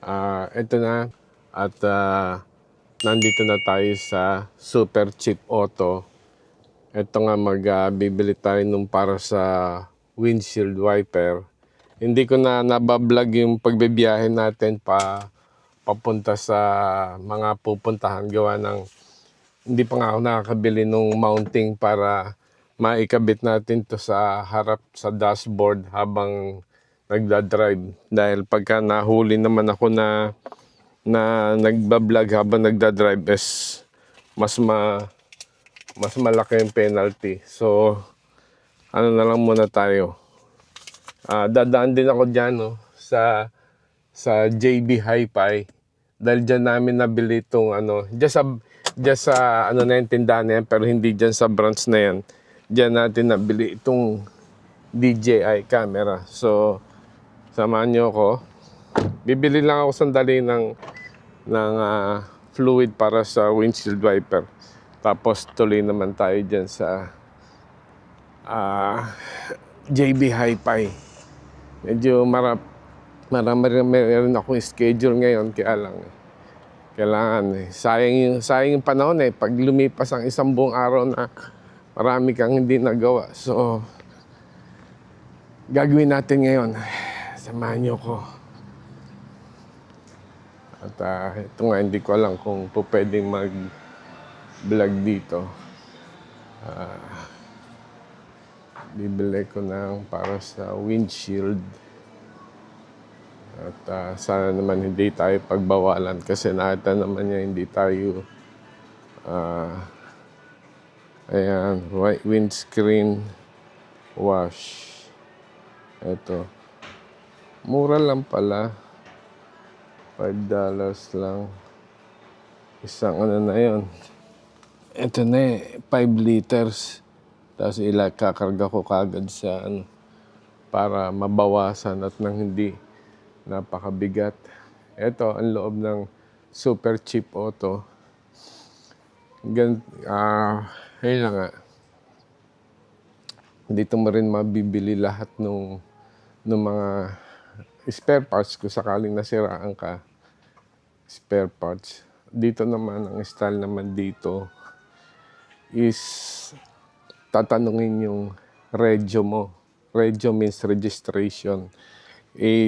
Ito na at nandito na tayo sa Super Cheap Auto. Ito nga bibili tayo nung para sa windshield wiper. Hindi ko na nabablog yung pagbibiyahe natin papunta sa mga pupuntahan gawa ng hindi pa nga ako nakakabili nung mounting para maikabit natin to sa harap sa dashboard habang nagdadrive. Dahil pagka nahuli naman ako na nagbablog habang nagdadrive is mas malaki yung penalty. So, ano na lang muna tayo. Dadaan din ako dyan no, sa JB Hi-Fi. Dahil dyan namin nabili itong just sa ano na yung tindahan na yan, pero hindi dyan sa branch na yan. Dyan natin nabili itong DJI camera. So, samahan nyo ako. Bibili lang ako sandali ng fluid para sa windshield wiper. Tapos tuloy naman tayo dyan sa JB Hi-Fi. Medyo marami rin akong schedule ngayon, kaya lang kailangan sayang yung panahon pag lumipas ang isang buong araw na marami kang hindi nagawa. So gagawin natin ngayon. Samahan niyo ko. At ito nga, hindi ko alam kung pwedeng mag-vlog dito. Bibili ko ng para sa windshield. At sana naman hindi tayo pagbawalan kasi nakita naman niya hindi tayo ayan, white windscreen wash. Ito. Mura lang pala. $5 lang. Isang ano na yun. Ito na 5 liters. Tapos kakarga ko kagad sa para mabawasan at nang hindi napakabigat. Ito ang loob ng Super Cheap Auto. Ayun na nga. Dito mo rin mabibili lahat ng mga spare parts kung sakaling nasiraan ka. Spare parts. Dito naman, ang style naman dito is tatanungin yung regyo mo. Regyo means registration.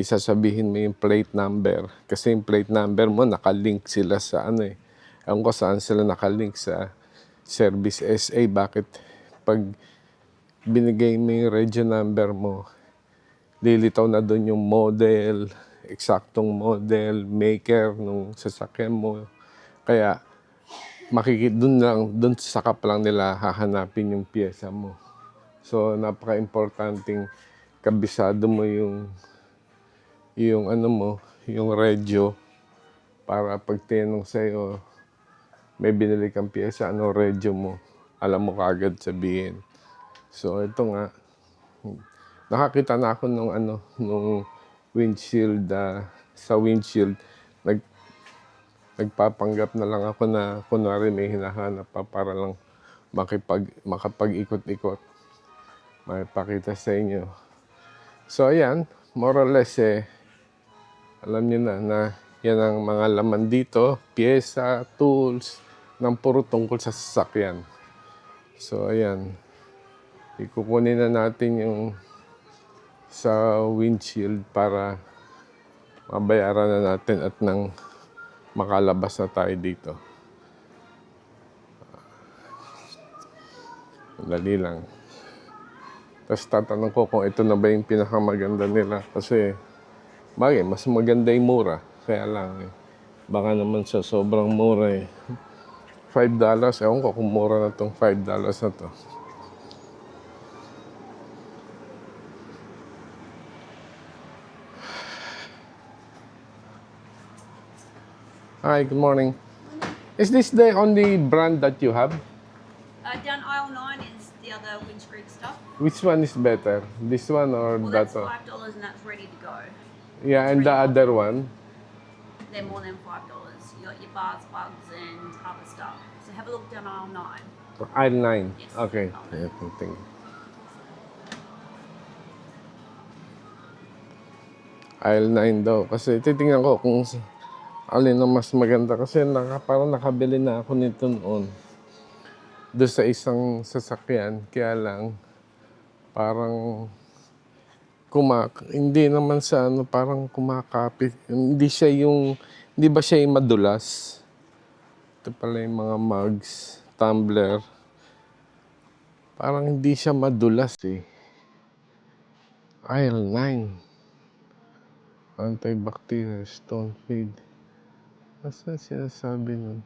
Sasabihin mo yung plate number. Kasi yung plate number mo, nakalink sila sa Ewan ko saan sila nakalink sa Service SA. Bakit pag binigay mo yung regyo number mo, lilitaw na doon yung model, eksaktong model, maker nung sasakyan mo. Kaya doon sa kap lang nila hahanapin yung pyesa mo. So napaka-importanting kabisado mo yung regyo para pag tinanong sa'yo, may binili kang pyesa, ano regyo mo, alam mo kagad sabihin. So ito nga, nakakita na ako nung windshield, sa windshield, nagpapanggap na lang ako na kunwari may hinahanap pa para lang makapag-ikot-ikot. May pakita sa inyo. So ayan, more or less alam niyo na yan ang mga laman dito, pyesa, tools, ng puro tungkol sa sasakyan. So ayan, ikukunin na natin yung sa windshield para mabayaran na natin at nang makalabas na tayo dito. Dali lang. Tapos tatanong ko kung ito na ba yung pinakamaganda nila. Kasi mas maganda yung mura. Kaya lang baka naman sa sobrang mura $5. Ewan ko kung mura na itong $5 na to. Hi, good morning. Is this the only brand that you have? Down aisle 9 is the other windscreen stuff. Which one is better? This one or Well, that that's one? $5 and that's ready to go. Yeah, and the other one? They're more than $5. You got your bars, plugs, and other stuff. So have a look down aisle 9. Aisle 9. Yes. Okay. Aisle 9. Thank you. Aisle 9 daw. Kasi titingnan ko kung alin ang mas maganda. Kasi parang nakabili na ako nito noon. Doon sa isang sasakyan. Kaya lang, parang hindi naman sa ano, parang kumakapit. Hindi ba siya yung madulas? Ito pala yung mga mugs, tumbler. Parang hindi siya madulas eh. Aisle 9. Antibacterial stone feed. Asa sinasabi nun?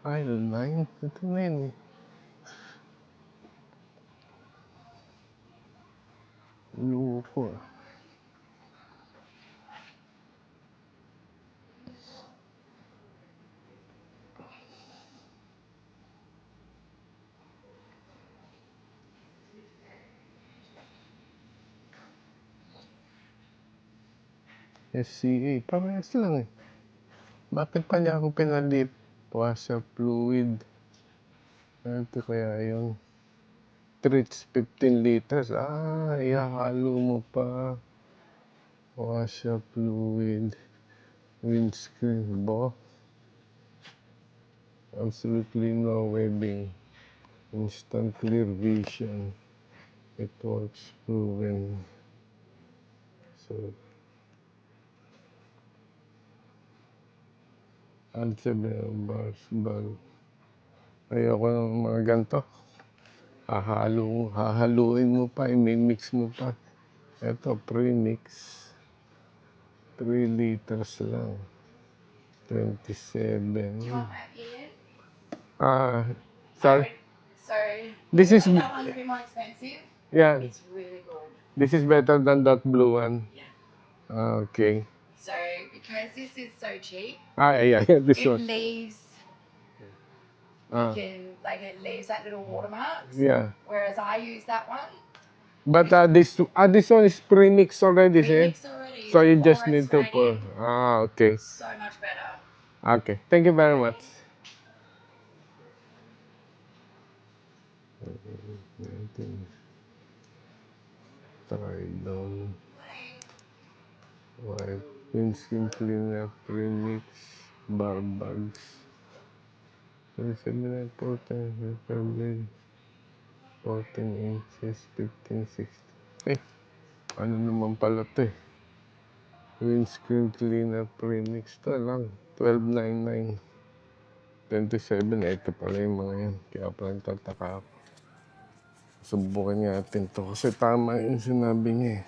Aisle 9? Ito na yun eh. Loko ah. SCA. Parehas lang eh. Bakit pa niya ako pinalit? Washer fluid. Ito kaya yung treats 15 liters. Ihahalo mo pa. Washer fluid. Windscreen. Absolutely no webbing. Instant clear vision. It works proven. So, Alcebel bars, bag. Ayoko ng mga ganito. Hahaluin mo pa, imimix mo pa. Ito, premix. 3 liters lang. 27. Do you want that here? Ah, sorry. So, This is, that one's a bit more expensive. yeah, It's really good. this is better than that blue one. Yeah. Okay. So, because this is so cheap, Yeah, this it one. leaves, Ah, it leaves that little watermarks. yeah. Whereas I use that one. But this one is premix already, see? Mixed already. So you just or need it's to pour. ready. Okay. So much better. Okay. Thank you very much. Try down. Wipe. Windscreen cleaner, premix, bar bags. 27 14 per blade. 14 inches, 15, 16. Ano naman pala to eh. Windscreen cleaner premix. Ito lang. 12.99. 27. Ito pala yung mga yan. Kaya pala nagtataka ako. Subukan natin to. Kasi tama yung sinabi niya eh.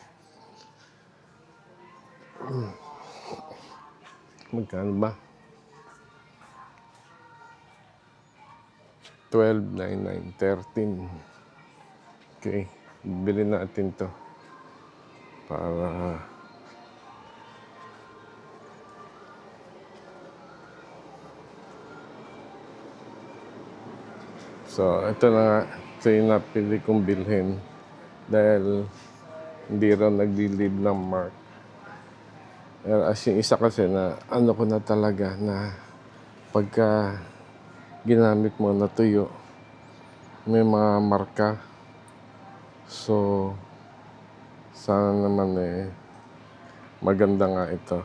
Magkano ba? 12.99. 13. Okay. Bili natin to. Para so, ito na nga. Ito yung napili kong bilhin. Dahil hindi raw nagli-leave ng mark. As yung isa kasi na ano ko na talaga na pagka ginamit mo na tuyo, may mga marka. So, sana naman maganda nga ito.